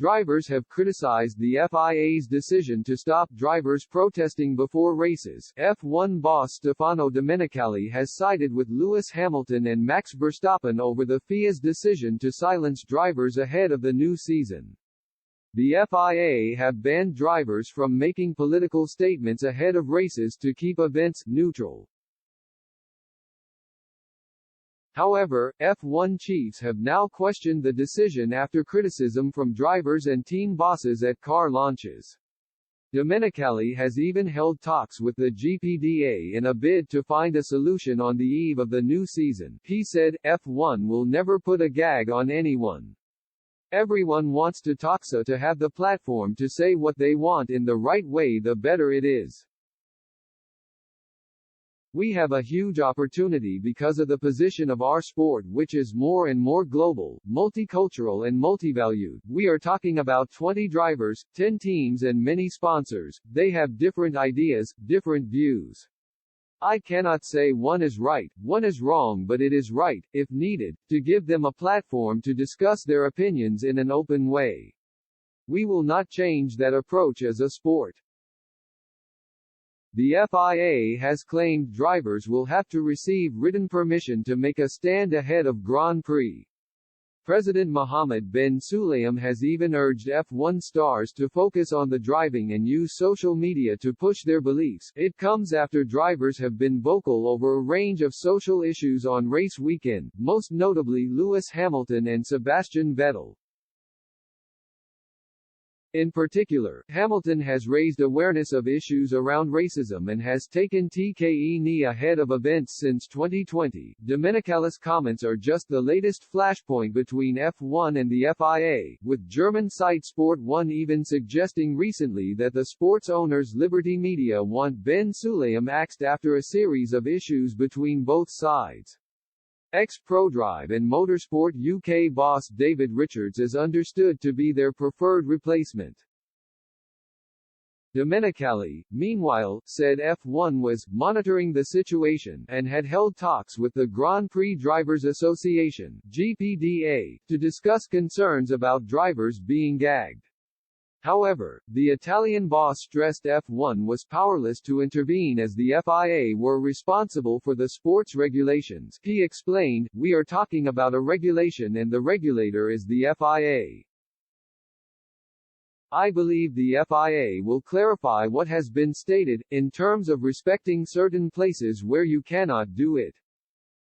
Drivers have criticized the FIA's decision to stop drivers protesting before races. F1 boss Stefano Domenicali has sided with Lewis Hamilton and Max Verstappen over the FIA's decision to silence drivers ahead of the new season. The FIA have banned drivers from making political statements ahead of races to keep events neutral. However, F1 chiefs have now questioned the decision after criticism from drivers and team bosses at car launches. Domenicali has even held talks with the GPDA in a bid to find a solution on the eve of the new season. He said, "F1 will never put a gag on anyone. Everyone wants to talk, so to have the platform to say what they want in the right way, the better it is. We have a huge opportunity because of the position of our sport, which is more and more global, multicultural and multivalued. We are talking about 20 drivers, 10 teams and many sponsors. They have different ideas, different views. I cannot say one is right, one is wrong, but it is right, if needed, to give them a platform to discuss their opinions in an open way. We will not change that approach as a sport." The FIA has claimed drivers will have to receive written permission to make a stand ahead of Grand Prix. President Mohammed bin Sulayem has even urged F1 stars to focus on the driving and use social media to push their beliefs. It comes after drivers have been vocal over a range of social issues on race weekend, most notably Lewis Hamilton and Sebastian Vettel. In particular, Hamilton has raised awareness of issues around racism and has taken TKE ahead of events since 2020. Domenicali's comments are just the latest flashpoint between F1 and the FIA, with German site Sport1 even suggesting recently that the sports owner's Liberty Media want bin Sulayem axed after a series of issues between both sides. Ex-ProDrive and Motorsport UK boss David Richards is understood to be their preferred replacement. Domenicali, meanwhile, said F1 was monitoring the situation and had held talks with the Grand Prix Drivers Association (GPDA) to discuss concerns about drivers being gagged. However, the Italian boss stressed F1 was powerless to intervene as the FIA were responsible for the sport's regulations. He explained, "We are talking about a regulation and the regulator is the FIA. I believe the FIA will clarify what has been stated, in terms of respecting certain places where you cannot do it.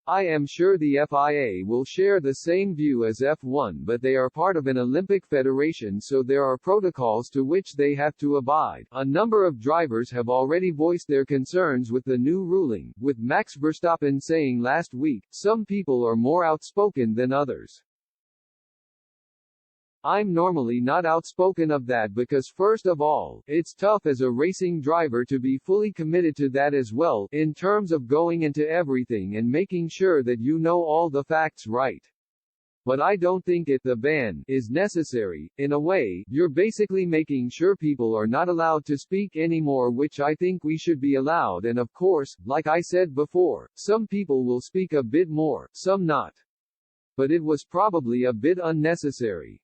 I am sure the FIA will share the same view as F1, but they are part of an Olympic federation, so there are protocols to which they have to abide." A number of drivers have already voiced their concerns with the new ruling, with Max Verstappen saying last week, "Some people are more outspoken than others. I'm normally not outspoken of that because first of all, it's tough as a racing driver to be fully committed to that as well, in terms of going into everything and making sure that you know all the facts right. But I don't think the ban is necessary. In a way, you're basically making sure people are not allowed to speak anymore, which I think we should be allowed, and of course, like I said before, some people will speak a bit more, some not. But it was probably a bit unnecessary."